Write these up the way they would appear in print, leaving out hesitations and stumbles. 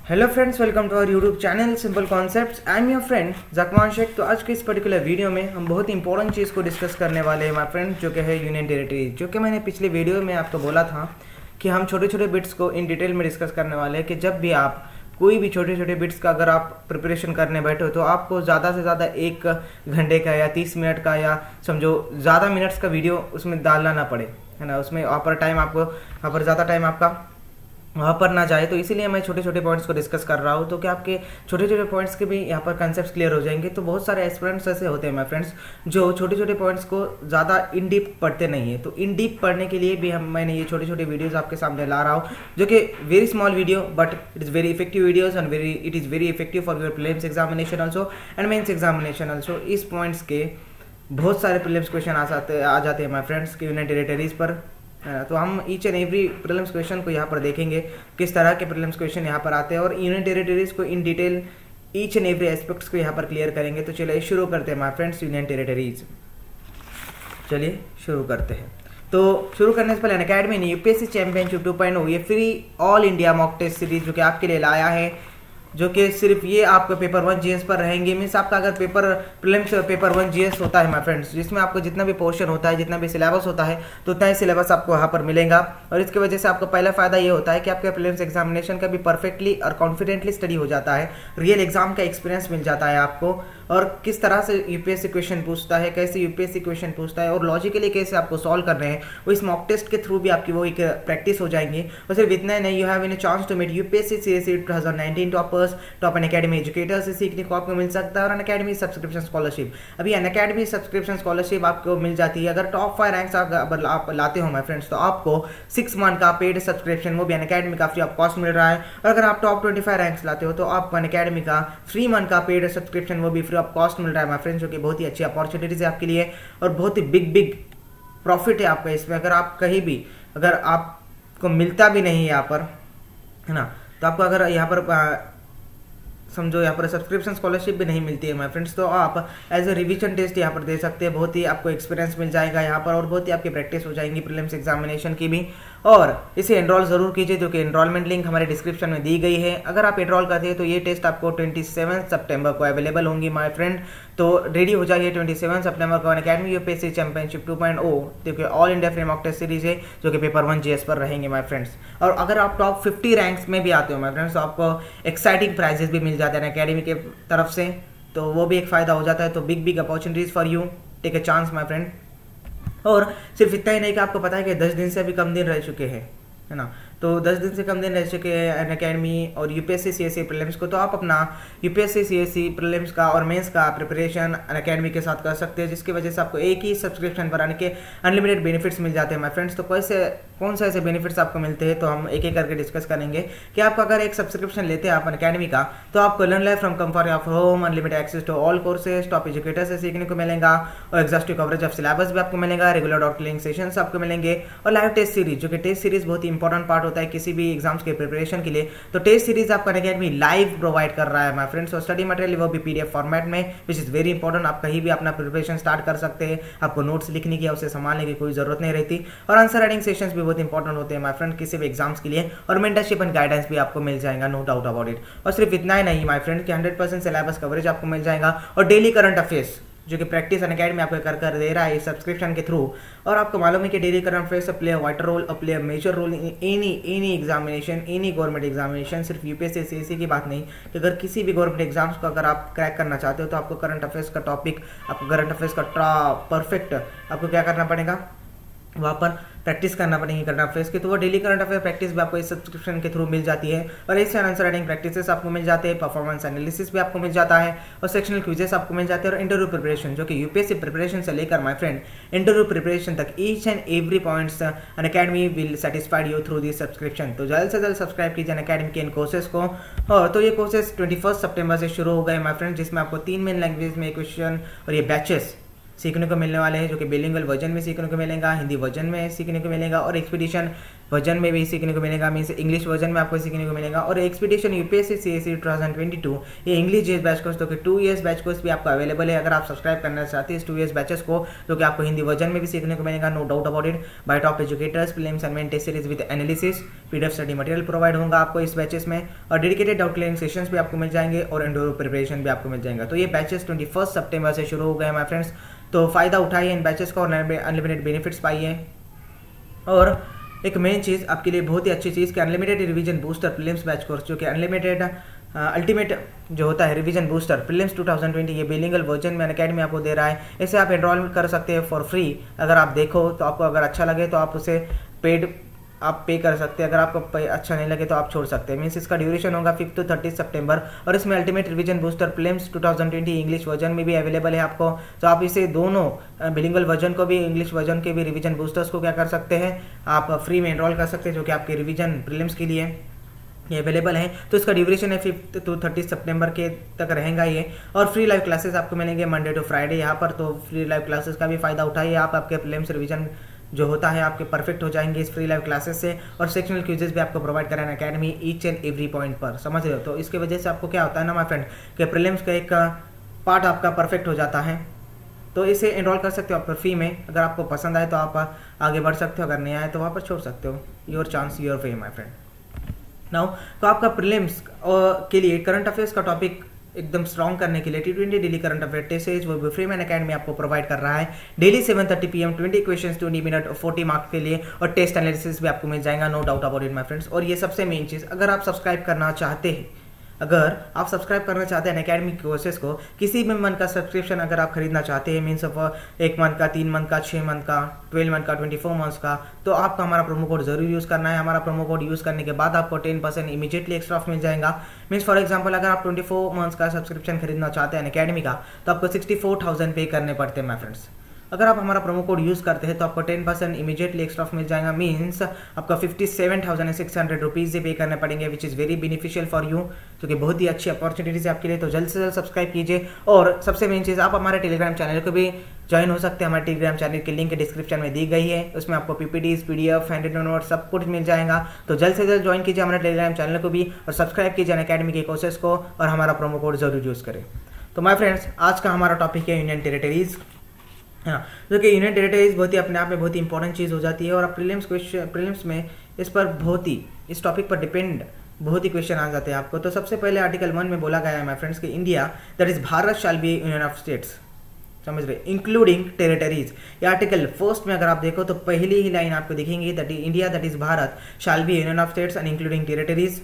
Hello friends, welcome to our YouTube channel simple concepts. I am your friend Jakman Shaikh. तो आज के इस particular video में हम बहुत इंपॉर्टेंट चीज़ को डिस्कस करने वाले हैं माय फ्रेंड, जो कि है यूनियन टेरिटरी। जो कि मैंने पिछले वीडियो में आपको बोला था कि हम छोटे छोटे बिट्स को इन डिटेल में डिस्कस करने वाले हैं कि जब भी आप कोई भी छोटे छोटे बिट्स का अगर आप प्रिपरेशन करने बैठे हो तो आपको ज़्यादा से ज़्यादा 1 घंटे का या 30 मिनट का या समझो ज़्यादा मिनट्स का वीडियो उसमें डालना ना पड़े, है ना। उसमें वहाँ पर ज़्यादा टाइम आपका वहाँ पर ना जाए। तो इसीलिए मैं छोटे छोटे पॉइंट्स को डिस्कस कर रहा हूँ, तो क्या आपके छोटे छोटे पॉइंट्स के भी यहाँ पर कंसेप्ट्स क्लियर हो जाएंगे। तो बहुत सारे एस्पिरेंट्स ऐसे होते हैं माय फ्रेंड्स जो छोटे छोटे पॉइंट्स को ज़्यादा इन डीप पढ़ते नहीं है। तो इन डीप पढ़ने के लिए भी मैंने ये छोटे छोटे वीडियोज़ आपके सामने ला रहा हूँ, जो कि very small video but it is very effective videos and it is very effective for your prelims examination also and mains examination also. इस पॉइंट्स के बहुत सारे प्रीलिम्स क्वेश्चन आ जाते हैं माय फ्रेंड्स के यूनियन टेरिटरीज पर। तो हम each and every prelims question को यहाँ पर देखेंगे, किस तरह के प्रीलिम्स क्वेश्चन यहाँ पर आते हैं और यूनियन टेरिटरीज को in detail each and every aspects को यहाँ पर क्लियर करेंगे। तो चलिए शुरू करते हैं माय फ्रेंड्स यूनियन टेरिटरीज। चलिए शुरू करते हैं। तो शुरू करने से पहले अनअकैडमी ने यूपीएससी चैंपियनशिप 2.0 ये free all India mock test series जो कि आपके लिए लाया है, जो कि सिर्फ ये आपका पेपर 1 जीएस पर रहेंगे। मीन्स आपका अगर प्रीलिम्स पेपर 1 जीएस होता है माय फ्रेंड्स, जिसमें आपको जितना भी पोर्शन होता है, जितना भी सिलेबस होता है, तो उतना ही सिलेबस आपको वहाँ पर मिलेगा। और इसकी वजह से आपको पहला फायदा ये होता है कि आपके प्रीलिम्स एग्जामिनेशन का भी परफेक्टली और कॉन्फिडेंटली स्टडी हो जाता है, रियल एग्जाम का एक्सपीरियंस मिल जाता है आपको, और किस तरह से यूपीएससी क्वेश्चन पूछता है, कैसे यूपीएससी क्वेश्चन पूछता है और लॉजिकली कैसे आपको सॉल्व करने हैं, वो इस मॉक टेस्ट के थ्रू भी आपकी वो एक प्रैक्टिस हो जाएंगी। और सिर्फ इतना ही नहीं, you have in chance to meet UPSC CSC 2019 toppers, top Unacademy educators से सीखने को आपको मिल सकता है, और अनअकैडमी सब्सक्रिप्शन स्कॉलरशिप। अभी अनअकैडमी सब्सक्रिप्शन स्कॉलरशिप आपको मिल जाती है। अगर टॉप 5 रैंक्स आप लाते हो माय फ्रेंड्स, तो आपको 6 मंथ का पेड सब्सक्रिप्शन वो भी अनअकैडमी का फ्री ऑफ कॉस्ट मिल रहा है। और अगर आप टॉप 25 रैंक्स लाते हो तो आपको अनअकैडमी का 3 मंथ का पेड सब्सक्रिप्शन वो भी फ्री ऑफ कॉस्ट मिल रहा है माय फ्रेंड्स, जो कि बहुत ही अच्छी अपॉर्चुनिटीज है आपके लिए और बहुत ही बिग प्रॉफिट है आपका इसमें। अगर आप कहीं भी अगर आपको मिलता भी नहीं है यहाँ पर, है ना, तो आपको अगर यहाँ पर समझो यहाँ पर सब्सक्रिप्शन स्कॉलरशिप भी नहीं मिलती है माय फ्रेंड्स, तो आप एज ए रिवीजन टेस्ट यहाँ पर दे सकते हैं। बहुत ही आपको एक्सपीरियंस मिल जाएगा यहाँ पर और बहुत ही आपकी प्रैक्टिस हो जाएंगी प्रीलिम्स एग्जामिनेशन की भी। और इसे एनरोल जरूर कीजिए, जो कि एनरोलमेंट लिंक हमारे डिस्क्रिप्शन में दी गई है। अगर आप एनरोल करते हैं तो ये टेस्ट आपको 27 सितंबर को अवेलेबल होंगी माय फ्रेंड। तो रेडी हो जाइए 27 सितंबर को अनअकैडमी यूपीएससी चैंपियनशिप 2.0, देखिए all India free mock test series है, जो कि पेपर 1 जीएस पर रहेंगे माय फ्रेंड्स। और अगर आप टॉप 50 रैंक्स में भी आते हो माय फ्रेंड्स, तो आपको एक्साइटिंग प्राइजेस भी मिल जाते हैं अनअकैडमी के तरफ से, तो वो भी एक फायदा हो जाता है। तो big opportunities for you, take a chance my friend. और सिर्फ इतना ही नहीं कि आपको पता है कि 10 दिन से भी कम दिन रह चुके हैं, है ना, तो 10 दिन से कम दिन रह चुके हैं अनअकैडमी और यूपीएससी सीएससी प्रीलिम्स को, तो आप अपना यूपीएससी सीएससी प्रीलिम्स का और मेंस का प्रिपरेशन अनअकैडमी के साथ कर सकते हैं, जिसकी वजह से आपको एक ही सब्सक्रिप्शन पर आने के अनलिमिटेड बेनिफिट्स मिल जाते हैं माय फ्रेंड्स। तो कौन से ऐसे बेनिफिट्स आपको मिलते हैं, तो हम एक एक करके डिस्कस करेंगे कि आपको अगर एक सब्सक्रिप्शन लेते हैं आप अनअकैडमी का, तो आपको learn life from comfort of home, unlimited access to all courses, top educator से सीखने को मिलेगा, और एग्जॉस्टिव कवरेज ऑफ सिलेबस भी आपको मिलेगा, रेगुलर डॉट क्लिंग सेशंस आपको मिलेंगे, और लाइव टेस्ट सीरीज, जो कि टेस्ट सीरीज बहुत ही इंपॉर्टेंट पार्ट होता है किसी भी एग्जाम्स के प्रिपरेशन के लिए। तो टेस्ट सीरीज आपका अनअकैडमी लाइव प्रोवाइड कर रहा है माय फ्रेंड्स, और स्टडी मटेरियल वो भी पीडीएफ फॉर्मेट में, विच इज वेरी इंपॉर्टेंट। आप कहीं भी अपना प्रिपरेशन स्टार्ट कर सकते हैं, आपको नोट्स लिखने की या उसे संभालने की कोई जरूरत नहीं रहती। और आंसर राइटिंग सेशंस भी बहुत इंपॉर्टेंट होते हैं माय फ्रेंड किसी भी एग्जाम्स के लिए, और मेंटरशिप एंड गाइडेंस भी आपको मिल जाएगा, नो डाउट अबाउट इट। और सिर्फ इतना ही नहीं माय फ्रेंड कि 100% सिलेबस कवरेज आपको मिल जाएगा, और डेली करंट अफेयर्स जो कि प्रैक्टिस अनअकैडमी आपको कर दे रहा है इस सब्सक्रिप्शन के थ्रू। और आपको मालूम है कि daily current affairs play a vital role, play a major role in any examination, any government examination. सिर्फ यूपीएससी सीएससी की बात नहीं, कि अगर किसी भी गवर्नमेंट एग्जाम्स को अगर आप क्रैक करना चाहते हो, तो आपको करंट अफेयर्स का टॉपिक, आपको करंट अफेयर्स का परफेक्ट आपको क्या करना पड़ेगा, वहाँ पर प्रैक्टिस करना पड़ेगी करंट अफेयर्स की। तो वो डेली करंट अफेयर प्रैक्टिस भी आपको इस सब्सक्रिप्शन के थ्रू मिल जाती है, और ऐसे आंसर राइटिंग प्रैक्टिसेस आपको मिल जाते हैं, परफॉर्मेंस एनालिसिस भी आपको मिल जाता है, और सेक्शनल क्विजेस आपको मिल जाते हैं, और इंटरव्यू प्रिपरेशन, जो कि यूपीएससी प्रिपरेशन से लेकर माय फ्रेंड इंटरव्यू प्रिपरेशन तक each and every points Unacademy will satisfied you through this subscription. तो जल्द से जल्द सब्सक्राइब कीजिए अनअकैडमी के इन कोर्सेज को। और तो ये कोर्सेज 21 सितंबर से शुरू हो गए माय फ्रेंड, जिसमें आपको 3 मेन लैंग्वेज में क्वेश्चन और ये बैचेस सीखने को मिलने वाले हैं, जो कि बिलिंगुअल वर्जन में सीखने को मिलेगा, हिंदी वर्जन में सीखने को मिलेगा, और एक्सपीडिशन वर्जन में भी सीखने को मिलेगा, मीन्स इंग्लिश वर्जन में आपको सीखने को मिलेगा। और एक्सपीडिशन यूपीएससी सीएससी 2022 ये इंग्लिश जेएस बैच कोर्स, तो कि 2 ईयर्स बैच कोर्स भी आपको अवेलेबल है अगर आप सब्सक्राइब करना चाहते हैं इस 2 ईयर्स बैचेस को, जो कि आपको हिंदी वर्जन में भी सीखने को मिलेगा, no doubt about it, by top educators, prelims and main test series with analysis, PDF study material provide होगा आपको इस बैचेस में, और डेडिकेटेड डाउट क्लियरिंग सेशंस भी आपको मिल जाएंगे और इंडोर प्रिपरेशन भी आपको मिल जाएगा। तो ये बैचेस 21 सितंबर से शुरू हो गए माय फ्रेंड्स, तो फायदा उठाइए इन बैचेस का और अनलिमिटेड बेनिफिट्स पाइए। और एक मेन चीज़ आपके लिए बहुत ही अच्छी चीज़ कि unlimited revision booster prelims batch course, जो कि अनलिमिटेड अल्टीमेट जो होता है रिवीजन बूस्टर प्रीलिम्स 2020 ये बिलिंगुअल वर्जन में अकेडमी आपको दे रहा है। इसे आप एनरोल कर सकते हैं फॉर फ्री, अगर आप देखो तो आपको अगर अच्छा लगे तो आप उसे पेड आप पे कर सकते हैं, अगर आपको अच्छा नहीं लगे तो आप छोड़ सकते हैं। मीन्स इसका ड्यूरेशन होगा 5 to 30 सितंबर, और इसमें ultimate revision booster prelims 2020 English version में भी अवेलेबल है आपको। तो आप इसे दोनों बिलिंगुअल वर्जन को भी इंग्लिश वर्जन के भी रिवीजन बूस्टर्स को क्या कर सकते हैं, आप फ्री में एनरोल कर सकते हैं, जो कि आपके रिवीजन प्रीलिम्स के लिए ये अवेलेबल है। तो इसका ड्यूरेशन है 5 to 30 सितंबर के तक रहेगा ये, और फ्री लाइव क्लासेस आपको मिलेंगे मंडे टू फ्राइडे यहाँ पर। तो फ्री लाइव क्लासेस का भी फायदा उठाइए आप, आपके प्रीलिम्स रिवीजन जो होता है आपके परफेक्ट हो जाएंगे इस फ्री लाइव क्लासेस से, और सेक्शनल क्विजेस भी आपको प्रोवाइड कराना academy each and every point पर, समझ रहे हो। तो इसकी वजह से आपको क्या होता है ना माय फ्रेंड कि प्रीलिम्स का एक पार्ट आपका परफेक्ट हो जाता है। तो इसे एनरोल कर सकते हो आप फ्री में, अगर आपको पसंद आए तो आप आगे बढ़ सकते हो, अगर नहीं आए तो वहाँ पर छोड़ सकते हो। Your chance your way my friend. Now तो आपका प्रीलिम्स के लिए करंट अफेयर्स का टॉपिक एकदम स्ट्रॉन्ग करने के लिए T20 daily current affair test series वो फ्री मैन अकेडमी आपको प्रोवाइड कर रहा है daily 7:30 PM 20 questions 20 minute 40 marks के लिए, और टेस्ट एनालिसिस भी आपको मिल जाएगा, no doubt about it my friends. और ये सबसे मेन चीज़, अगर आप सब्सक्राइब करना चाहते हैं अकेडमी कोर्सेज को, किसी भी मंथ का सब्सक्रिप्शन अगर आप खरीदना चाहते हैं, मीन्स ऑफ 1 मंथ का, 3 मंथ का, 6 मंथ का, 12 मंथ का, 24 मंथ्स का, तो आपको हमारा प्रोमो कोड जरूर यूज़ करना है। हमारा प्रोमो कोड यूज़ करने के बाद आपको 10% इमीडिएटली एक्स्ट्रा ऑफ मिल जाएगा। मीन्स फॉर एग्जांपल अगर आप 24 मंथ्स का सब्सक्रिप्शन खरीदना चाहते हैं अकेडमी का, तो आपको 64,000 पे करने पड़ते हैं माय फ्रेंड्स। अगर आप हमारा प्रोमो कोड यूज़ करते हैं तो आपको 10% इमीडिएटली एक्स्ट्रा ऑफ मिल जाएगा। मीन्स आपका 57,600 रुपीज़ से पे करने पड़ेंगे, which is very beneficial for you, जो कि बहुत ही अच्छी अपॉर्चुनिटीज़ है आपके लिए। तो जल्द से जल्द सब्सक्राइब कीजिए, और सबसे मेन चीज़ आप हमारे टेलीग्राम चैनल को भी ज्वाइन हो सकते हैं। हमारे टेलीग्राम चैनल की लिंक डिस्क्रिप्शन में दी गई है, उसमें आपको PPTs PDF hand written note सब कुछ मिल जाएगा। तो जल्द से जल्द ज्वाइन कीजिए हमारे टेलीग्राम चैनल को भी, और सब्सक्राइब कीजिए अकेडमी के कोर्सेज को, और हमारा प्रोमो कोड जरूर यूज़ करें। तो माय फ्रेंड्स, आज का हमारा टॉपिक है यूनियन टेरिटरीज़, हाँ, जो कि यूनियन टेरिटरीज बहुत ही अपने आप में बहुत ही इंपॉर्टेंट चीज़ हो जाती है। और अब प्रीलिम्स में इस पर इस टॉपिक पर डिपेंड बहुत ही क्वेश्चन आ जाते हैं आपको। तो सबसे पहले आर्टिकल 1 में बोला गया है माय फ्रेंड्स कि India that is Bharat shall be union of states, समझ रहे, इंक्लूडिंग टेरिटरीज। ये आर्टिकल फर्स्ट में अगर आप देखो तो पहली ही लाइन आपको दिखेंगी that India that is Bharat shall be union of states and including territories,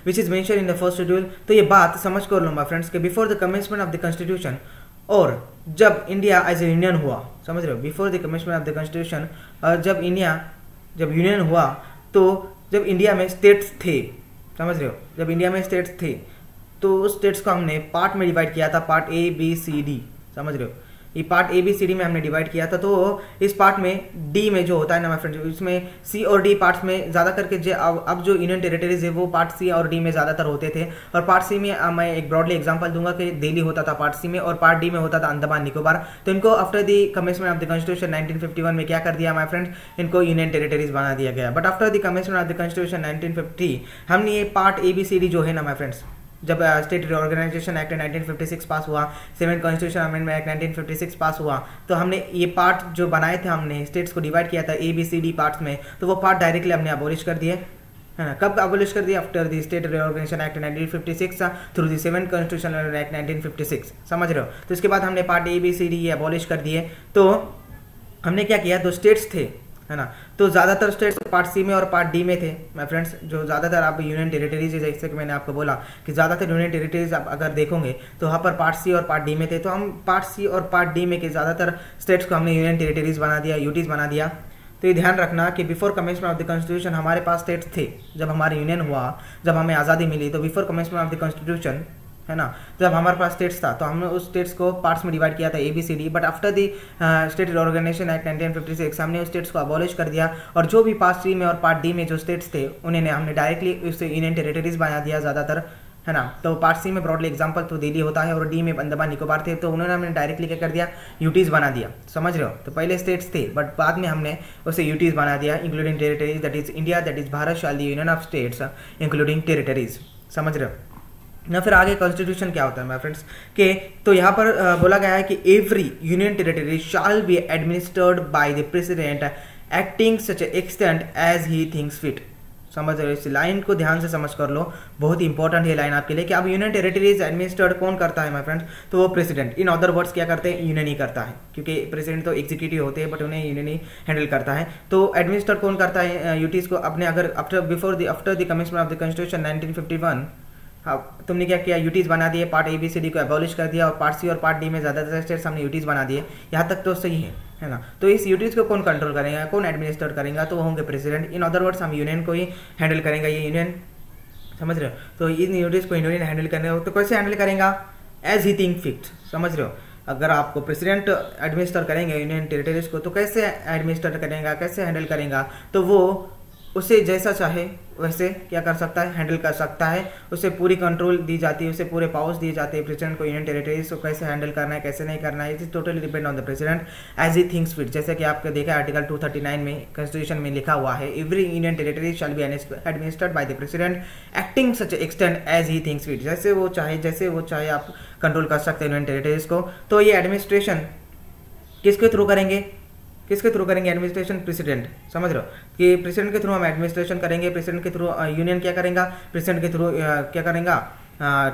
which is mention in the first schedule. तो ये बात समझ कर लो माय फ्रेंड्स कि before the commencement of the constitution, और जब इंडिया एज ए यूनियन हुआ, समझ रहे हो, before the commencement of the constitution, जब यूनियन हुआ, तो जब इंडिया में स्टेट्स थे, समझ रहे हो, जब इंडिया में स्टेट्स थे तो उस स्टेट्स को हमने पार्ट में डिवाइड किया था, part A B C D, समझ रहे हो, ये part A B C D में हमने डिवाइड किया था। तो इस पार्ट में D में जो होता है ना माय फ्रेंड्स, इसमें C और D पार्ट्स में ज़्यादा करके अब जो यूनियन टेरिटरीज है वो पार्ट C और D में ज़्यादातर होते थे। और पार्ट C में मैं एक ब्रॉडली एग्जांपल दूंगा कि दिल्ली होता था पार्ट C में, और पार्ट D में होता था अंडमान निकोबार। तो इनको after the commencement of the constitution 1951 में क्या कर दिया माय फ्रेंड्स, इनको यूनियन टेरिटरीज बना दिया गया। But after the commencement of the constitution 1950 हमने ये part A B C D जो है ना माय फ्रेंड्स, जब स्टेट रिऑर्गेनाइजेशन एक्ट 1956 पास हुआ, 7th कॉन्स्टिट्यूशन अमेंडमेंट एक्ट 1956 पास हुआ, तो हमने ये पार्ट जो बनाए थे, हमने स्टेट्स को डिवाइड किया था A B C D parts में, तो वो पार्ट डायरेक्टली हमने अबॉलिश कर दिए, है ना। कब अबॉलिश कर दिया, after the state reorganisation act 1956 through the 7th constitution act 1956, समझ रहे हो। तो इसके बाद हमने part A B C D ये अबॉलिश कर दिए। तो हमने क्या किया, 2 स्टेट्स थे, है ना, तो ज़्यादातर स्टेट्स पार्ट C में और पार्ट D में थे माय फ्रेंड्स। जो ज़्यादातर आप यूनियन टेरिटरीज, जैसे कि मैंने आपको बोला कि ज़्यादातर यूनियन टेरिटरीज आप अगर देखोगे तो वहाँ पर पार्ट C और पार्ट D में थे। तो हम पार्ट C और पार्ट D में के ज़्यादातर स्टेट्स को हमने यूनियन टेरिटरीज बना दिया, यूटीज बना दिया। तो ये ध्यान रखना कि before commencement of the constitution हमारे पास स्टेट्स थे, जब हमारी यूनियन हुआ, जब हमें आज़ादी मिली, तो before commencement of the constitution, है ना, जब हमारे पास स्टेट्स था तो हमने उस स्टेट्स को पार्ट्स में डिवाइड किया था A B C D। But after the state reorganisation act 1956 हमने उस स्टेट्स को अबॉलिश कर दिया, और जो भी पार्ट C में और पार्ट D में जो स्टेट्स थे उन्हें हमने डायरेक्टली उससे यूनियन टेरिटरीज बना दिया ज़्यादातर, है ना। तो पार्ट सी में ब्रॉडली एग्जांपल तो दिल्ली होता है और डी में अंडमान निकोबार थे, तो उन्होंने हमने डायरेक्टली क्या कर दिया, यूटीज बना दिया, समझ रहे हो। तो पहले स्टेट्स थे बट बाद में हमने उसे यूटीज बना दिया, including territories, that is India, that is Bharat shall the union of states including territories, समझ रहे हो ना। फिर आगे कॉन्स्टिट्यूशन क्या होता है माय फ्रेंड्स के, तो यहाँ पर बोला गया है कि every union territory shall be administered by the president acting such extent as he thinks fit. समझ रहे हो, इस लाइन को ध्यान से समझ कर लो, बहुत इंपॉर्टेंट है लाइन आपके लिए कि अब यूनियन टेरिटरीज एडमिनिस्टर्ड कौन करता है माय फ्रेंड्स, तो वो प्रेसिडेंट। इन अदर वर्ड्स क्या करते हैं, यूनियन ही करता है, क्योंकि प्रेसिडेंट तो एग्जीक्यूटिव होते हैं बट उन्हें यूनियन ही हैंडल करता है। तो एडमिनिस्टर कौन करता है यूटीज को, अपने अगर after the commissioner of the constitution 1951 तुमने क्या किया, यूटीज बना दिए, part A B C D को एबॉलिश कर दिया और पार्ट सी और पार्ट डी में ज़्यादातर स्टेट्स हमने यूटीज बना दिए, यहाँ तक तो सही है ना। तो इस यूटीज को कौन कंट्रोल करेगा, कौन एडमिनिस्टर करेगा, तो वो होंगे प्रेसिडेंट। इन अदर वर्ड्स हम यूनियन को ही हैंडल करेंगे, ये यूनियन, समझ रहे हो। तो इन यूटीज को यूनियन हैंडल करने हो तो कैसे हैंडल करेगा, एज ही थिंक फिट, समझ रहे हो। अगर आपको प्रेसिडेंट एडमिनिस्टर करेंगे यूनियन टेरिटरीज को, तो कैसे एडमिनिस्टर करेगा, कैसे हैंडल करेगा, तो वो उसे जैसा चाहे वैसे क्या कर सकता है, हैंडल कर सकता है। उसे पूरी कंट्रोल दी जाती है, उसे पूरे पावर्स दिए जाते हैं प्रेसिडेंट को यूनियन टेरिटरीज को कैसे हैंडल करना है, कैसे नहीं करना है, it is totally depend on the president as he thinks fit. जैसे कि आपने देखा आर्टिकल 239 में कॉन्स्टिट्यूशन में लिखा हुआ है, every union territory shall be administered by the president acting such extent as he thinks fit. जैसे वो चाहे आप कंट्रोल कर सकते हैं यूनियन टेरिटरीज को। तो ये एडमिनिस्ट्रेशन किसके थ्रू करेंगे, एडमिनिस्ट्रेशन प्रेसिडेंट, समझ रहे हो कि प्रेसिडेंट के थ्रू हम एडमिनिस्ट्रेशन करेंगे। प्रेसिडेंट के थ्रू यूनियन क्या करेगा, प्रेसिडेंट के थ्रू क्या करेगा,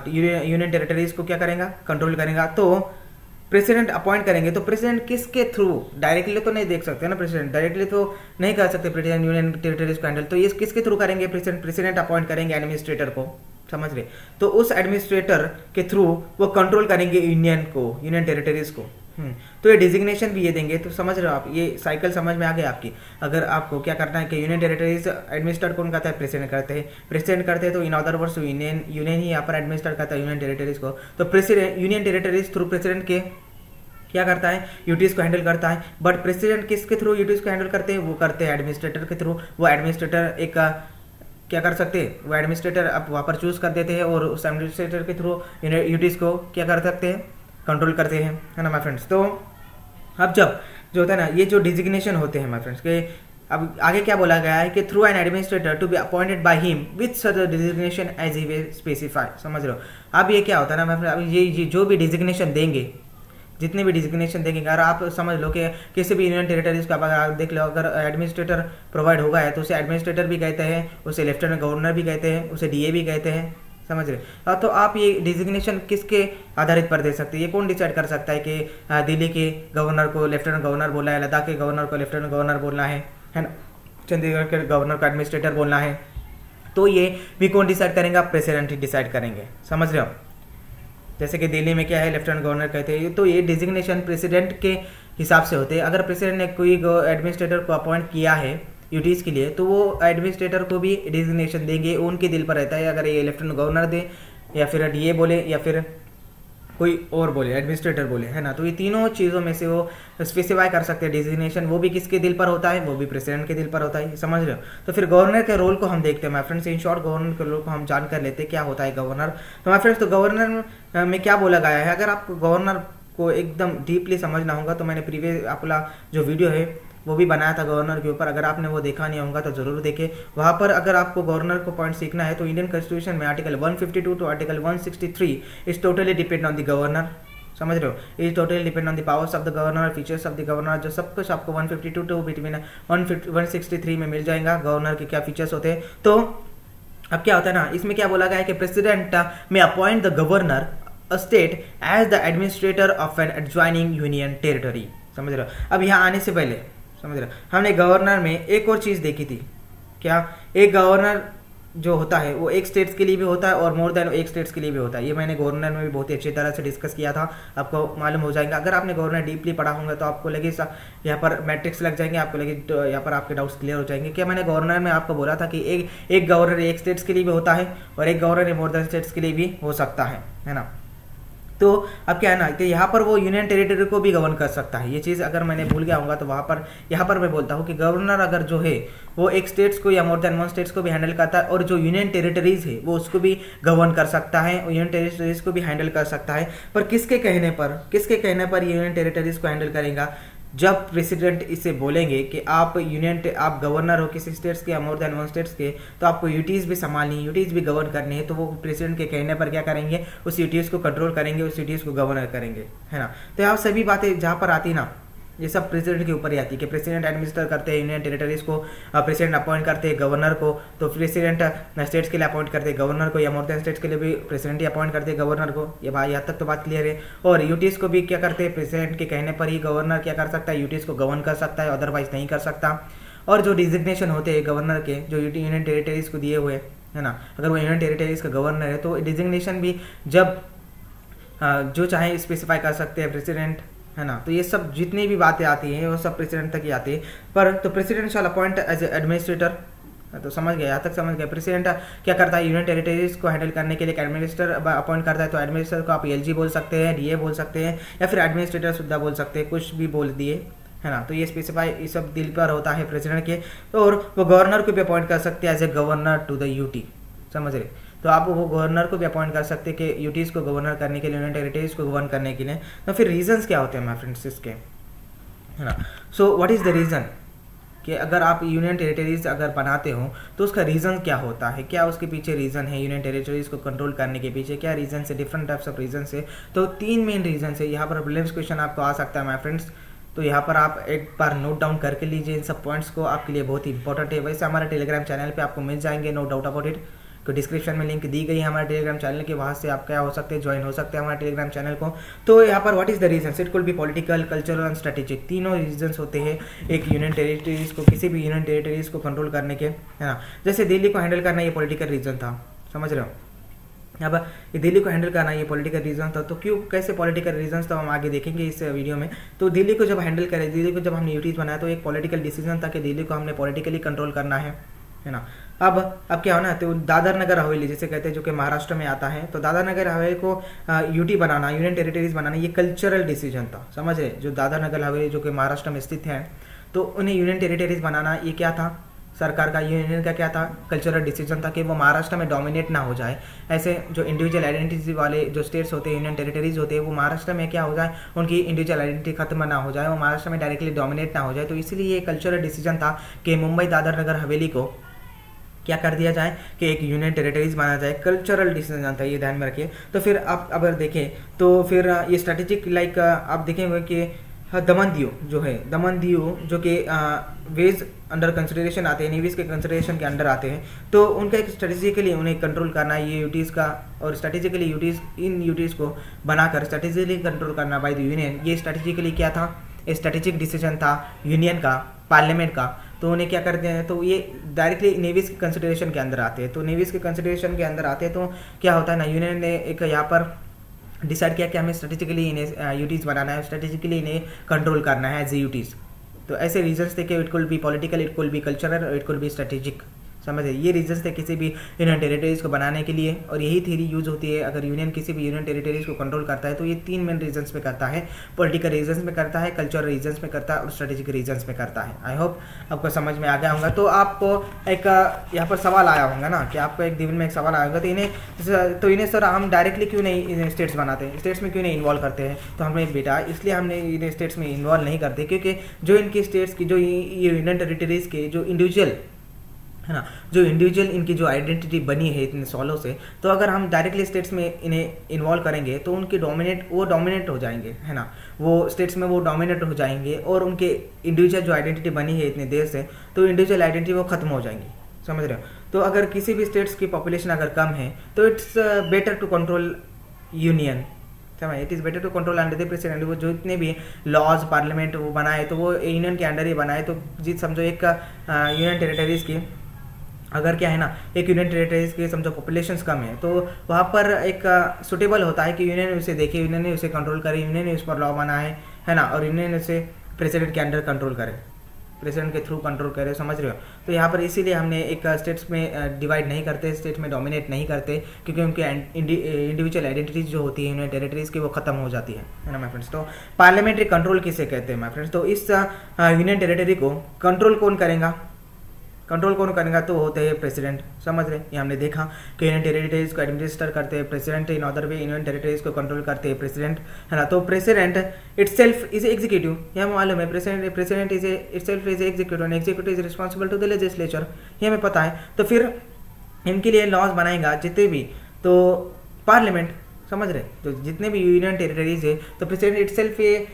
यूनियन टेरिटरीज को क्या करेगा, कंट्रोल करेगा। तो प्रेसिडेंट अपॉइंट करेंगे, तो प्रेसिडेंट किसके थ्रू, डायरेक्टली तो नहीं देख सकते ना, प्रेसिडेंट डायरेक्टली तो नहीं कर सकते प्रेसिडेंट यूनियन टेरिटरीज को हैंडल, तो ये किसके थ्रू करेंगे, प्रेसिडेंट अपॉइंट करेंगे एडमिनिस्ट्रेटर को, समझ रहे। तो उस एडमिनिस्ट्रेटर के थ्रू वो कंट्रोल करेंगे यूनियन टेरिटरीज को। तो ये डिजिग्नेशन भी ये देंगे, तो समझ रहे हो आप, ये साइकिल समझ में आ गई आपकी। अगर आपको क्या करना है कि यूनियन टेरिटरीज एडमिनिस्टर कौन करता है, प्रेसिडेंट करते हैं, तो इन अदर वर्ड्स यूनियन ही यहाँ पर एडमिनिस्टर करता है यूनियन टेरिटरीज को। तो president union territories through president के क्या करता है, यूटीज को हैंडल करता है। बट प्रेसिडेंट किसके थ्रू यूटीज को हैंडल करते हैं, वो करते हैं एडमिनिस्ट्रेटर के थ्रू। वो एडमिनिस्ट्रेटर एक क्या कर सकते हैं, वो एडमिनिस्ट्रेटर अब वहाँ पर चूज कर देते हैं और उस एडमिनिस्ट्रेटर के थ्रू यूटीज को क्या कर सकते हैं, कंट्रोल करते हैं, है ना माय फ्रेंड्स। तो अब जब जो होता है ना, ये जो डिजिग्नेशन होते हैं माय फ्रेंड्स के, अब आगे क्या बोला गया है कि through an administrator to be appointed by him with such designation as he way specify, समझ रहे हो। अब ये क्या होता है ना माय फ्रेंड्स, अब ये जो भी डिजिग्नेशन देंगे, जितने भी डिजिग्नेशन देंगे, अगर आप समझ लो कि किसी भी यूनियन टेरिटरीज का आप देख लो, अगर एडमिनिस्ट्रेटर प्रोवाइड होगा है तो उसे एडमिनिस्ट्रेटर भी कहते हैं, उसे लेफ्टिनेंट गवर्नर भी कहते हैं, उसे डीए भी कहते हैं, समझ रहे। तो आप ये डिजिग्नेशन किसके आधारित पर दे सकते हैं, ये कौन डिसाइड कर सकता है कि दिल्ली के गवर्नर को लेफ्टिनेंट गवर्नर बोलना है, लद्दाख के गवर्नर को लेफ्टिनेंट गवर्नर बोलना है ना, चंडीगढ़ के गवर्नर को एडमिनिस्ट्रेटर बोलना है, तो ये भी कौन डिसाइड करेगा, प्रेसिडेंट ही डिसाइड करेंगे, समझ रहे हो। जैसे कि दिल्ली में क्या है, लेफ्टिनेंट गवर्नर कहते हैं, तो ये डिजिग्नेशन प्रेसिडेंट के हिसाब से होते हैं। अगर प्रेसिडेंट ने कोई एडमिनिस्ट्रेटर को अपॉइंट किया है यूटीज के लिए, तो वो एडमिनिस्ट्रेटर को भी डिजिग्नेशन देंगे, उनके दिल पर रहता है, अगर ये लेफ्टिनेंट गवर्नर दे या फिर डीए बोले या फिर कोई और बोले, एडमिनिस्ट्रेटर बोले, है ना। तो ये तीनों चीज़ों में से वो स्पेसिफाई कर सकते हैं डिजिग्नेशन, वो भी किसके दिल पर होता है, वो भी प्रेसिडेंट के दिल पर होता है, समझ रहे हो। तो फिर गवर्नर के रोल को हम देखते हैं my friends, in short governor के रोल को हम जान कर लेते हैं क्या होता है गवर्नर। तो माय फ्रेंड्स, तो गवर्नर में क्या बोला गया है, अगर आपको गवर्नर को एकदम डीपली समझना होगा तो मैंने प्रीवियस अपना जो वीडियो है वो भी बनाया था गवर्नर के ऊपर, अगर आपने वो देखा नहीं होगा तो जरूर देखें। वहाँ पर अगर आपको गवर्नर को पॉइंट सीखना है तो इंडियन कॉन्स्टिट्यूशन में article 152 to article 163 is totally depend on the governor, समझ रहे हो। Is totally depend on the powers of the governor, features of the governor, जो सब कुछ आपको 152 टू बिटवीन 163 में मिल जाएगा, गवर्नर के क्या फीचर्स होते हैं। तो अब क्या होता है ना, इसमें क्या बोला गया है कि president may appoint the governor a state as the administrator of an adjoining union territory, समझ रहे हो। अब यहाँ आने से पहले समझ रहे हो, हमने गवर्नर में एक और चीज़ देखी थी, क्या, एक गवर्नर जो होता है वो एक स्टेट्स के लिए भी होता है और मोर देन एक स्टेट्स के लिए भी होता है। ये मैंने गवर्नर में भी बहुत ही अच्छी तरह से डिस्कस किया था, आपको मालूम हो जाएगा। अगर आपने गवर्नर डीपली पढ़ा होगा तो आपको लगे यहाँ पर मैट्रिक्स लग जाएंगे, आपको लगे यहाँ पर आपके डाउट्स क्लियर हो जाएंगे। क्या मैंने गवर्नर में आपको बोला था कि एक गवर्नर एक स्टेट्स के लिए भी होता है और एक गवर्नर मोर देन स्टेट्स के लिए भी हो सकता है ना। तो अब क्या है ना, तो यहाँ पर वो यूनियन टेरिटरी को भी गवर्न कर सकता है। ये चीज़ अगर मैंने भूल गया होगा तो वहाँ पर यहाँ पर मैं बोलता हूँ कि गवर्नर अगर जो है वो एक स्टेट्स को या मोर देन वन स्टेट्स को भी हैंडल करता है, और जो यूनियन टेरिटरीज है वो उसको भी गवर्न कर सकता है, यूनियन टेरिटरीज को भी हैंडल कर सकता है। पर किसके कहने पर यूनियन टेरिटरीज को हैंडल करेगा? जब प्रेसिडेंट इसे बोलेंगे कि आप आप गवर्नर हो किसी स्टेट्स के या मोर देन वन स्टेट्स के, तो आपको यूटीज भी संभालनी, यूटीज भी गवर्न करनी है, तो वो प्रेसिडेंट के कहने पर क्या करेंगे? उस यूटीज को कंट्रोल करेंगे, उस यूटीज को गवर्नर करेंगे, है ना। तो यहाँ सभी बातें जहाँ पर आती ना, ये सब प्रेसिडेंट के ऊपर ही आती है कि प्रेसिडेंट एडमिनिस्टर करते हैं यूनियन टेरिटरीज को, प्रेसिडेंट अपॉइंट करते हैं गवर्नर को, तो प्रेसिडेंट स्टेट्स के लिए अपॉइंट करते हैं गवर्नर को, या मोर देन स्टेट्स के लिए भी प्रेसिडेंट ही अपॉइंट करते हैं गवर्नर को। ये बात यहाँ तक तो बात क्लियर है। और यूटीज को भी क्या करते हैं? प्रेसिडेंट के कहने पर ही गवर्नर क्या कर सकता है? यूटीज को गवर्न कर सकता है, अदरवाइज नहीं कर सकता। और जो डिजिग्नेशन होते हैं गवर्नर के, जो यूनियन टेरिटरीज को दिए हुए, है ना, अगर वो यूनियन टेरिटरीज का गवर्नर है तो डिजिग्नेशन भी जब जो चाहे स्पेसिफाई कर सकते हैं प्रेसिडेंट, है ना। तो ये सब जितनी भी बातें आती हैं वो सब प्रेसिडेंट तक ही आती है। पर तो president shall appoint as administrator, तो समझ गए, यहाँ तक समझ गए। प्रेसिडेंट क्या करता है? यूनियन टेरिटरीज को हैंडल करने के लिए एक एडमिनिस्ट्रेटर अपॉइंट करता है। तो एडमिनिस्ट्रेटर को आप एलजी बोल सकते हैं, डीए बोल सकते हैं, या फिर एडमिनिस्ट्रेटर सुद्धा बोल सकते हैं, कुछ भी बोल दिए, है ना। तो ये स्पेसिफाई ये सब दिल पर होता है प्रेसिडेंट के। और वो गवर्नर को भी अपॉइंट कर सकते हैं as a governor to the UT, समझ रहे। तो आप वो गवर्नर को भी अपॉइंट कर सकते हैं कि यूटीज को गवर्नर करने के लिए, यूनियन टेरिटरीज को गवर्न करने के लिए। तो फिर रीजंस क्या होते हैं माय फ्रेंड्स इसके, है ना। So what is the reason कि अगर आप यूनियन टेरिटरीज अगर बनाते हो तो उसका रीज़न क्या होता है, क्या उसके पीछे रीज़न है यूनियन टेरिटरीज को कंट्रोल करने के पीछे, क्या रीज़न है? डिफरेंट टाइप्स ऑफ रीजन है। तो 3 मेन रीजन है। यहाँ पर प्रीलिम्स क्वेश्चन आपको आ सकता है माय फ्रेंड्स, तो यहाँ पर आप एक बार नोट डाउन करके लीजिए इन सब पॉइंट्स को, आपके लिए बहुत ही इंपॉर्टेंट है। वैसे हमारे टेलीग्राम चैनल पे आपको मिल जाएंगे, नो डाउट अबाउट इट। तो डिस्क्रिप्शन में लिंक दी गई है हमारे टेलीग्राम चैनल के, वहाँ से आप क्या हो सकते हैं, ज्वाइन हो सकते हैं हमारे टेलीग्राम चैनल को। तो यहाँ पर what is the reason? It could be political, cultural and strategic, तीनों रीजंस होते हैं एक यूनियन टेरिटरीज को, किसी भी यूनियन टेरिटरीज को कंट्रोल करने के, है ना। जैसे दिल्ली को हैंडल करना ये पॉलिटिकल रीजन था, समझ रहे हो। अब ये दिल्ली को हैंडल करना ये पॉलिटिकल रीजन था। तो क्यों, कैसे पॉलिटिकल रीजन तो हम आगे देखेंगे इस वीडियो में। तो दिल्ली को जब हैंडल करें, दिल्ली को जब हमने यूटीज बनाया तो एक पॉलिटिकल डिसीजन था कि दिल्ली को हमने पॉलिटिकली कंट्रोल करना है ना। अब क्या हो ना, तो दादर नगर हवेली जिसे कहते हैं, जो कि महाराष्ट्र में आता है, तो दादर नगर हवेली को यूटी बनाना, यूनियन टेरिटरीज बनाना, ये कल्चरल डिसीजन था, समझ रहे। जो दादर नगर हवेली जो कि महाराष्ट्र में स्थित है, तो उन्हें यूनियन टेरिटरीज बनाना ये क्या था? सरकार का, यूनियन का क्या था? कल्चरल डिसीजन था कि वो महाराष्ट्र में डोमिनेट ना हो जाए। ऐसे जो इंडिविजुअल आइडेंटिटी वाले जो स्टेट्स होते हैं, यूनियन टेरिटरीज होते हैं, वो महाराष्ट्र में क्या हो जाए, उनकी इंडिविजुअल आइडेंटिटी खत्म ना हो जाए, वो महाराष्ट्र में डायरेक्टली डोमिनेट ना हो जाए। तो इसलिए ये कल्चरल डिसीजन था कि मुंबई दादर नगर हवेली को क्या कर दिया जाए कि एक यूनियन टेरिटरीज बना जाए। कल्चरल डिसीजन था, ये ध्यान में रखिए। तो फिर आप अगर देखें तो फिर ये स्ट्रेटेजिक लाइक आप देखेंगे कि दमन दीव जो है, दमन दीव जो कि वेज अंडर कंसिडरेशन आते हैं, नेवीज के कंसिडरेशन के अंडर आते हैं, तो उनका एक स्ट्रेटेजिकली उन्हें कंट्रोल करना है ये यूटीज़ का, और स्ट्रेटेजिकली यूटीज़ इन यूटीज़ को बनाकर स्ट्रेटेजिकली कंट्रोल करना बाय द यूनियन, ये स्ट्रेटेजिकली क्या था? स्ट्रेटेजिक डिसीजन था यूनियन का, पार्लियामेंट का। तो उन्हें क्या करते हैं, तो ये डायरेक्टली नेवीज के कंसिडरेशन के अंदर आते हैं। तो नेवीज के कंसिडरेशन के अंदर आते हैं तो क्या होता है ना, यूनियन ने एक यहाँ पर डिसाइड किया कि हमें स्ट्रेटेजिकली इन्हें यूटीज़ बनाना है, स्ट्रेटेजिकली इन्हें कंट्रोल करना है एज ए यूटीज़। तो ऐसे रीजंस थे कि it could be political, it could B cultural, it could B strategic, समझे। ये रीजंस थे किसी भी यूनियन टेरिटरीज को बनाने के लिए, और यही थ्योरी यूज होती है अगर यूनियन किसी भी यूनियन टेरिटरीज को कंट्रोल करता है। तो ये 3 मेन रीजंस में करता है, पॉलिटिकल रीजंस में करता है, कल्चरल रीजंस में करता है, और स्ट्रेटेजिक रीजंस में करता है। आई होप आपको समझ में आ गया होगा। तो आपको एक यहाँ पर सवाल आया होगा ना, कि आपको एक दिन में एक सवाल आएगा, तो इन्हें सर हम डायरेक्टली क्यों नहीं स्टेट्स बनाते हैं, स्टेट्स में क्यों नहीं इन्वॉल्व करते हैं? तो हमने बेटा इसलिए हमने इन्हें स्टेट्स में इन्वॉल्व नहीं करते क्योंकि जो इनकी स्टेट्स की, जो यूनियन टेरिटरीज के जो इंडिविजुअल है ना, जो इंडिविजुअल इनकी जो आइडेंटिटी बनी है इतने सालों से, तो अगर हम डायरेक्टली स्टेट्स में इन्हें इन्वॉल्व करेंगे तो उनके डोमिनेट हो जाएंगे, है ना, वो स्टेट्स में वो डोमिनेट हो जाएंगे, और उनके इंडिविजुअल जो आइडेंटिटी बनी है इतने देर से, तो इंडिविजुअल आइडेंटिटी वो खत्म हो जाएंगी, समझ रहे हो। तो अगर किसी भी स्टेट्स की पॉपुलेशन अगर कम है तो it's better to control union, it is better to control under the president. वो जो इतने भी लॉज पार्लियामेंट वो बनाए तो वो यूनियन के अंडर ही बनाए। तो जी समझो एक यूनियन टेरिटरीज की अगर क्या है ना, एक यूनियन टेरिटरीज की समझो पॉपुलेशंस कम है, तो वहाँ पर एक सुटेबल होता है कि यूनियन उसे देखे, यूनियन ने उसे कंट्रोल करे, यूनियन ने उस पर लॉ बनाए, है ना, और यूनियन उसे प्रेसिडेंट के अंडर कंट्रोल करे। प्रेसिडेंट के थ्रू कंट्रोल करे, समझ रहे हो। तो यहाँ पर इसीलिए हमने एक स्टेट्स में डिवाइड नहीं करते, स्टेट में डोमिनेट नहीं करते, क्योंकि उनके इंडिविजुअल आइडेंटिटीज जो होती है यूनियन टेरिटरीज की वो खत्म हो जाती है ना माय फ्रेंड्स। तो पार्लियामेंट्री कंट्रोल किसे कहते हैं माय फ्रेंड्स। तो इस यूनियन टेरिटरी को कंट्रोल कौन करेगा, तो होते हैं प्रेसिडेंट, समझ रहे। ये हमने देखा कि यूनियन टेरिटरीज को एडमिनिस्टर करते हैं president, in other way union territories को कंट्रोल करते हैं प्रेसिडेंट, है ना। तो प्रेसिडेंट इटसेल्फ इज एग्जीक्यूटिव, यह हमें मालूम है। President is itself is executive and executive is responsible to the legislature, ये हमें पता है। तो फिर इनके लिए लॉज बनाएगा जितने भी, तो पार्लियामेंट, समझ रहे। तो जितने भी यूनियन टेरिटरीज है तो प्रेसिडेंट इटसेल्फ ये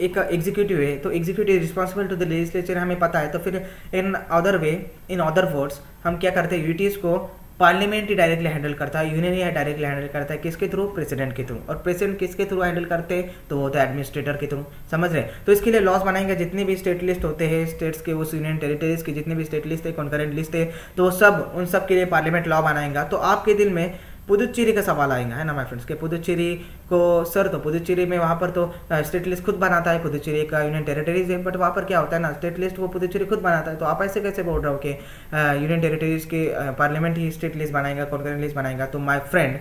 एक एग्जीक्यूटिव है, तो executive responsible to the legislature हमें पता है। तो फिर इन अदर वर्ड्स हम क्या करते हैं, यूटीज को पार्लियामेंट ही डायरेक्टली हैंडल करता है, यूनियन ही डायरेक्टली हैंडल करता है, किसके थ्रू, प्रेसिडेंट के थ्रू। और प्रेसिडेंट किसके थ्रू हैंडल करते हैं, तो वो होता है एडमिनिस्ट्रेटर के थ्रू, समझ रहे। तो इसके लिए लॉज बनाएंगे, जितने भी स्टेट लिस्ट होते हैं स्टेट्स के, उस यूनियन टेरिटरीज के जितने भी स्टेट लिस्ट है, कॉन्करेंट लिस्ट है, तो उन सब के लिए पार्लियामेंट लॉ बनाएगा। तो आपके दिल में पुदुचेरी का सवाल आएगा, है ना माय फ्रेंड्स, के पुदुचेरी को सर, तो पुदुचेरी में वहाँ पर तो स्टेट लिस्ट खुद बनाता है, पुदुचेरी का यूनियन टेरिटरीज है, बट वहाँ पर क्या होता है ना, स्टेट लिस्ट वो पुदुचेरी खुद बनाता है। तो आप ऐसे कैसे बोल रहे हो कि यूनियन टेरिटरीज के पार्लियामेंट ही स्टेट लिस्ट बनाएगा, कॉन्करेंट लिस्ट बनाएगा। तो माय फ्रेंड,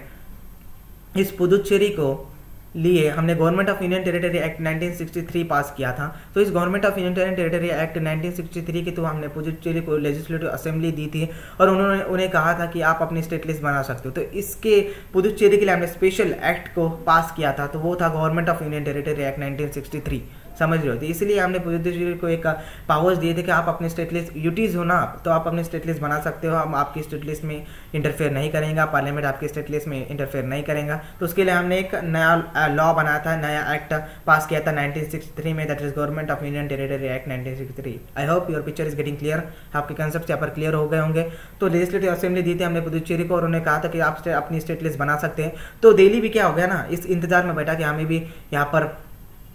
इस पुदुचेरी को लिए हमने government of union territory act 1963 पास किया था। तो इस government of union territory act 1963 के तो हमने पुदुचेरी को लेजिस्लेटिव असेंबली दी थी और उन्हें कहा था कि आप अपनी स्टेट लिस्ट बना सकते हो। तो इसके पुदुचेरी के लिए हमने स्पेशल एक्ट को पास किया था, तो वो था government of union territory act 1963, समझ रहे हो। तो इसलिए हमने पुदुचेरी को एक पावर्स दिए थे कि आप अपने स्टेट लिस्ट यूटीज हो ना, तो आप अपने स्टेट लिस्ट बना सकते हो, हम आपकी स्टेट लिस्ट में इंटरफेयर नहीं करेंगे, पार्लियामेंट आपकी स्टेट लिस्ट में इंटरफेयर नहीं करेगा। तो उसके लिए हमने एक नया लॉ बनाया था, नया एक्ट पास किया था 1963 में, that is government of union territory act 1963। I hope your picture is getting clear, आपके कंसेप्ट यहाँ पर क्लियर हो गए होंगे। तो लेजिस्लेटिव असेंबली दी थी हमने पुदुचेरी को और उन्हें कहा था कि आप अपनी स्टेट लिस्ट बना सकते हैं। तो दिल्ली भी क्या हो गया ना, इस इंतजार में बैठा कि हमें भी यहाँ पर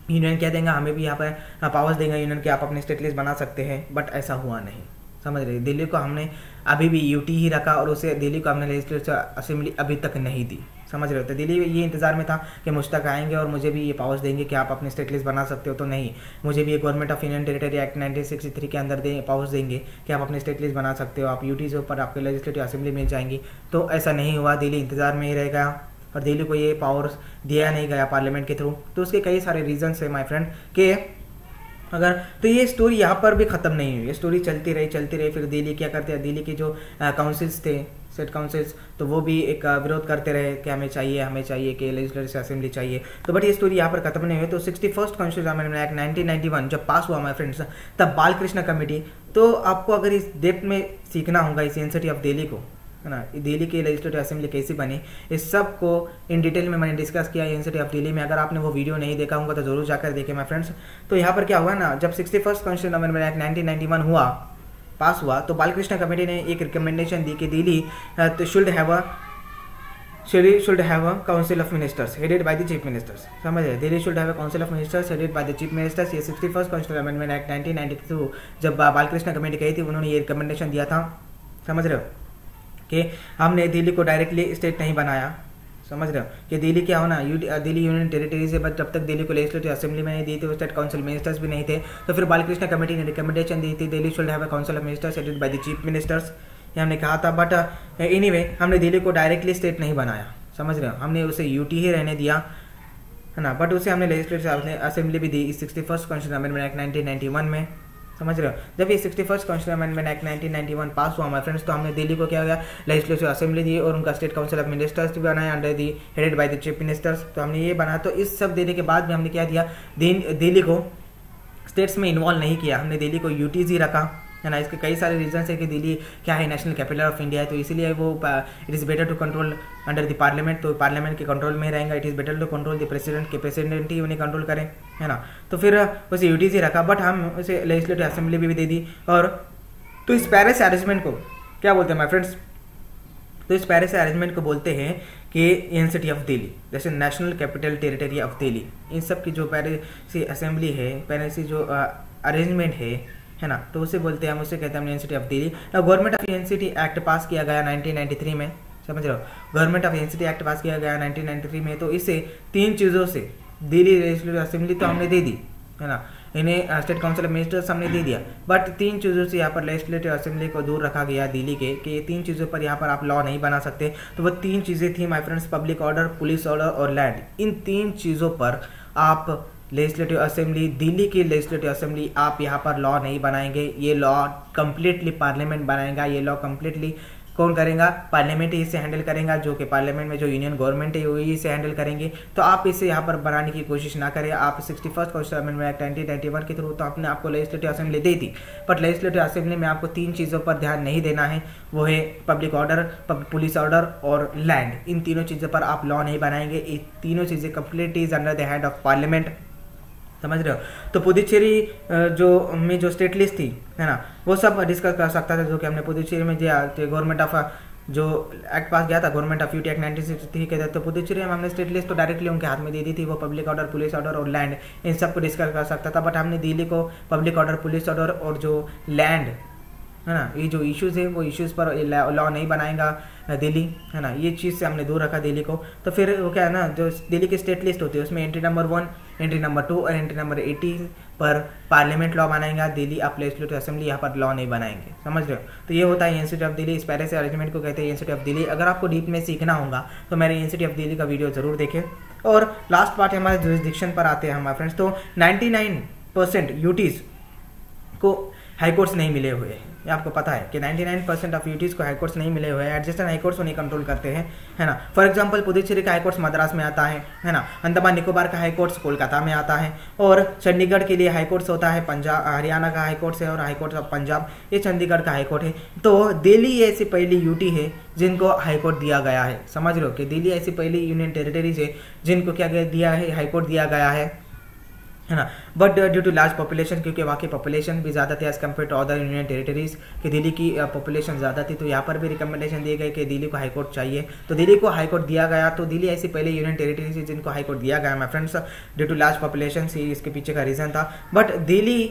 यूनियन क्या देंगे, हमें भी यहाँ पर पावर्स देंगे यूनियन कि आप अपनी स्टेट लिस्ट बना सकते हैं, बट ऐसा हुआ नहीं, समझ रहे। दिल्ली को हमने अभी भी यूटी ही रखा और उसे दिल्ली को हमने लेजिस्लेटिव असेंबली अभी तक नहीं दी, समझ रहे हो। तो दिल्ली ये इंतजार में था कि मुझ तक आएंगे और मुझे भी ये पावर्स देंगे कि आप अपनी स्टेट लिस्ट बना सकते हो। तो नहीं, मुझे भी ये government of union territory act 1963 के अंदर पावर्स देंगे कि आप अपनी स्टेट लिस्ट बना सकते हो, आप यूटी से ऊपर आपके लेजिस्लेटिव असेंबली मिल जाएंगी। तो ऐसा नहीं हुआ, दिल्ली इंतजार में ही रह गया और दिल्ली को ये पावर्स दिया नहीं गया पार्लियामेंट के थ्रू। तो उसके कई सारे रीजंस है माय फ्रेंड के अगर, तो ये स्टोरी यहाँ पर भी ख़त्म नहीं हुई, ये स्टोरी चलती रही। फिर दिल्ली क्या करते हैं, दिल्ली के जो काउंसिल्स थे, स्टेट काउंसिल्स, तो वो भी एक विरोध करते रहे कि हमें चाहिए कि लेजिस्लेटिव असेंबली चाहिए। तो बट ये स्टोरी यहाँ पर खत्म नहीं हुई। तो 61st कॉन्स्टिट्यूशन अमेंडमेंट एक्ट 1991 जब पास हुआ माय फ्रेंड्स, तब बालकृष्ण कमेटी, तो आपको अगर इस डेप्थ में सीखना होगा इस यूनिवर्सिटी ऑफ दिल्ली को, है ना, दिल्ली की लेजिस्लेटिव असेंबली कैसी बनी, इस सब को इन डिटेल में मैंने डिस्कस किया यूनिवर्सिटी ऑफ दिल्ली में। अगर आपने वो वीडियो नहीं देखा होगा तो जरूर जाकर देखें माय फ्रेंड्स। तो यहाँ पर क्या हुआ ना, जब 61st कॉन्स्टिट्यूशन अमेंडमेंट एक्ट 1991 पास हुआ, तो बालकृष्ण कमेटी ने एक रिकमेंडेशन दी कि Delhi should have a council of ministers headed by the chief ministers, समझ रहे। Delhi should have a council of ministers headed by the chief ministers. ये 61st कॉन्स्टिट्यूशन अमेंडमेंट एक्ट 1992 जब Balkrishna committee गई थी, उन्होंने ये रिकमेंडेशन दिया था, समझ रहे हो, कि हमने दिल्ली को डायरेक्टली स्टेट नहीं बनाया, समझ रहे हो, कि दिल्ली क्या होना, दिल्ली यूनियन टेरिटरी से, बट जब तक दिल्ली को लेजिस्लेटिव असेंबली में नहीं दी थी, स्टेट काउंसिल मिनिस्टर्स भी नहीं थे। तो फिर बालकृष्ण कमेटी ने रिकमेंडेशन दी थी Delhi should have a council of ministers headed by the chief ministers, ये हमने कहा था। बट एनीवे हमने दिल्ली को डायरेक्टली स्टेट नहीं बनाया, समझ रहे हो, हमने उसे यूटी ही रहने दिया, है ना। बट उसे हमने लेजिस्लेटिव असेंबली भी दी इस 61st कॉन्स्टिट्यूशन अमेंडमेंट एक्ट 1991 में, समझ रहे हो। जब ये 61st कॉन्स्टिट्यूशन अमेंडमेंट एक्ट 1991 पास हुआ माय फ्रेंड्स, तो हमने दिल्ली को क्या हो गया, लेजिस्लेटिव असेंबली दी और उनका स्टेट काउंसिल ऑफ मिनिस्टर्स भी बनाया under the headed by the chief ministers. तो हमने ये बनाया। तो इस सब देने के बाद भी हमने क्या दिया, दिल्ली को स्टेट्स में इन्वॉल्व नहीं किया, हमने दिल्ली को यूटीज ही रखा, है ना। इसके कई सारे रीजंस है कि दिल्ली क्या है, नेशनल कैपिटल ऑफ इंडिया है, तो इसीलिए वो it is better to control under the parliament, तो पार्लियामेंट के कंट्रोल में रहेगा। It is better to control the president, के प्रेसिडेंट ही उन्हें कंट्रोल करें, है ना। तो फिर उसे यूटीज ही रखा, बट हम उसे लेजिस्लेटिव असेंबली भी दे दी। और तो इस पेरिस अरेंजमेंट को क्या बोलते हैं माय फ्रेंड्स, तो इस पेरिस अरेंजमेंट को बोलते हैं कि यूनिवर्सिटी ऑफ दिल्ली, जैसे national capital territory of Delhi, इन सब की जो पेरिस असेंबली है, पेरिस जो अरेंजमेंट है ना, तो उसे बोलते हैं, हम उसे कहते हैं university of Delhi. Government of university act पास किया गया 1993 में, समझ रहे हो, गवर्नमेंट ऑफ यूनिवर्सिटी एक्ट पास किया गया 1993 में। तो इससे तीन चीज़ों से दिल्ली लेजिस्लेटिव असेंबली तो हमने दे दी, है ना, इन्हें स्टेट काउंसिल ऑफ मिनिस्टर्स हमने दे दिया, बट 3 चीज़ों से यहाँ पर लेजिस्लेटिव असेंबली को दूर रखा गया दिल्ली के, कि ये 3 चीज़ों पर यहाँ पर आप लॉ नहीं बना सकते। तो वो 3 चीज़ें थी my friends, public order, police order और लैंड। इन 3 चीज़ों पर आप लेजिस्लेटिव असेंबली, दिल्ली की लेजिस्लेटिव असेंबली, आप यहाँ पर लॉ नहीं बनाएंगे। ये लॉ कम्प्लीटली पार्लियामेंट बनाएगा। ये लॉ कम्प्लीटली कौन करेगा? पार्लियामेंट ही इसे हैंडल करेगा, जो कि पार्लियामेंट में जो यूनियन गवर्नमेंट है वही इसे हैंडल करेंगे। तो आप इसे यहाँ पर बनाने की कोशिश ना करें। आप 61st कॉन्स्टिट्यूशन अमेंडमेंट एक्ट 1991 के थ्रू तो आपने आपको लेजिस्लेटिव असेंबली दी थी, बट लेजिस्लेटिव असेंबली में आपको 3 चीज़ों पर ध्यान नहीं देना है। वो है पब्लिक ऑर्डर, पुलिस ऑर्डर और लैंड। इन तीनों चीज़ों पर आप लॉ नहीं बनाएंगे। ये तीनों चीज़ें completely is under the hand of parliament, समझ रहे हो। तो पुदुचेरी जो स्टेट लिस्ट थी, है ना, वो सब डिस्कस कर सकता था, जो कि हमने पुदुचेरी में गवर्नमेंट ऑफ जो एक्ट पास गया था, गवर्नमेंट ऑफ यूटी एक्ट 1963 के तहत, तो पुदुचेरी में हमने स्टेट लिस्ट तो डायरेक्टली उनके हाथ में दे दी थी। वो पब्लिक ऑर्डर, पुलिस ऑर्डर और लैंड, इन सब को डिस्कस कर सकता था, बट हमने दिल्ली को पब्लिक ऑर्डर, पुलिस ऑर्डर और जो लैंड, है ना, ये जो इश्यूज़ है वो इश्यूज़ पर लॉ नहीं बनाएगा दिल्ली, है ना। ये चीज़ से हमने दूर रखा दिल्ली को। तो फिर वो क्या है ना, जो दिल्ली की स्टेट लिस्ट होती है उसमें एंट्री नंबर 1, एंट्री नंबर 2 और एंट्री नंबर 18 पर पार्लियामेंट लॉ बनाएगा दिल्ली। आप लेजिस्लेटिव असेंबली यहाँ पर लॉ नहीं बनाएंगे, समझ रहे हो। तो ये होता है यूनिवर्सिटी ऑफ दिल्ली। इस पैरे से अरेंजमेंट को कहते हैं यूनिवर्सिटी ऑफ दिल्ली। अगर आपको डीप में सीखना होगा तो मेरे यूनिवर्सिटी ऑफ दिल्ली का वीडियो जरूर देखें। और लास्ट पार्ट हमारे जुरिस्डिक्शन पर आते हैं हमारे फ्रेंड्स। तो 99% यूटीज़ को हाईकोर्ट्स नहीं मिले हुए हैं। ये आपको पता है कि 99% ऑफ यूटीज़ को हाईकोर्ट्स नहीं मिले हुए हैं। एडजस्टेंट हाईकोर्ट्स उन्हें कंट्रोल करते हैं, है ना। फॉर एग्जांपल पुदुचेरी का हाईकोर्ट्स मद्रास में आता है ना। अंडमान निकोबार का हाईकोर्ट्स कोलकाता में आता है। और चंडीगढ़ के लिए हाईकोर्ट्स होता है पंजाब, हरियाणा का हाईकोर्ट्स है, और हाईकोर्ट ऑफ पंजाब ये चंडीगढ़ का हाईकोर्ट है। तो दिल्ली ऐसी पहली यूटी है जिनको हाईकोर्ट दिया गया है, समझ रहे हो, कि दिल्ली ऐसी पहली यूनियन टेरिटरीज है जिनको क्या दिया है, हाईकोर्ट दिया गया है ना। But due to large population, क्योंकि वहाँ की पॉपुलेशन भी ज़्यादा थी as compare to other union territories, कि दिल्ली की पॉपुलेशन ज़्यादा थी, तो यहाँ पर भी रिकमेंडेशन दिए गए कि दिल्ली को हाईकोर्ट चाहिए। तो दिल्ली को हाईकोर्ट दिया गया। तो दिल्ली ऐसी पहले यूनियन टेरिटरीज जिनको हाईकोर्ट दिया गया my friends, due to large population, इसके पीछे का रीज़न था। बट दिल्ली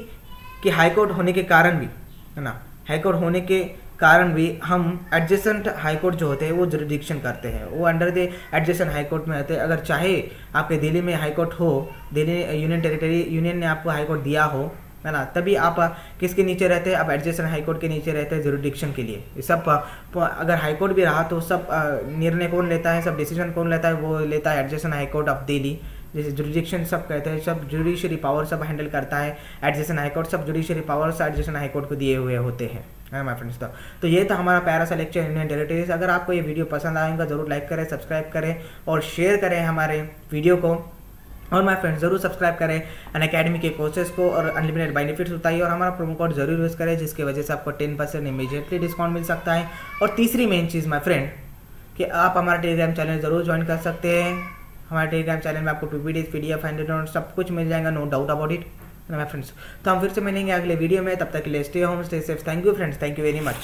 की हाईकोर्ट होने के कारण भी, है ना, हाईकोर्ट होने के कारण भी हम एडजेसेंट हाईकोर्ट जो होते हैं वो जुरिडिक्शन करते हैं, वो अंडर द एडजेसेंट हाईकोर्ट में रहते हैं। अगर चाहे आपके दिल्ली में हाईकोर्ट हो, दिल्ली यूनियन टेरिटरी, यूनियन ने आपको हाईकोर्ट दिया हो, है ना, तभी आप किसके नीचे रहते हैं, आप एडजेसेंट हाईकोर्ट के नीचे रहते हैं जुरिडिक्शन के लिए। सब अगर हाईकोर्ट भी रहा तो सब निर्णय कौन लेता है, सब डिसीजन कौन लेता है, वो लेता है एडजेसेंट हाईकोर्ट ऑफ दिल्ली, जैसे जुरिडिक्शन सब कहते हैं, सब जुडिशरी पावर सब हैंडल करता है एडजेसेंट हाईकोर्ट। सब जुडिशरी पावर्स एडजेसेंट हाईकोर्ट को दिए हुए होते हैं, है माय फ्रेंड्स। तो ये था हमारा प्यारा सा लेक्चर यूनियन टेरिटरीज। अगर आपको ये वीडियो पसंद आएगा जरूर लाइक करें, सब्सक्राइब करें और शेयर करें हमारे वीडियो को। और माय फ्रेंड्स जरूर सब्सक्राइब करें अनअकैडमी के कोर्सेज को, और अनलिमिटेड बेनिफिट्स होता है। और हमारा प्रोमो कोड जरूर यूज़ करें, जिसकी वजह से आपको 10% इमीडिएटली डिस्काउंट मिल सकता है। और तीसरी मेन चीज़ माय फ्रेंड, कि आप हमारा टेलीग्राम चैनल जरूर ज्वाइन कर सकते हैं। हमारे टेलीग्राम चैनल में आपको PPTs, PDF, हैंड नोट सब कुछ मिल जाएगा, no doubt about it, my friends. तो हम फिर से मिलेंगे अगले वीडियो में, तब तक के लिए stay home, stay safe. Thank you friends, thank you very much.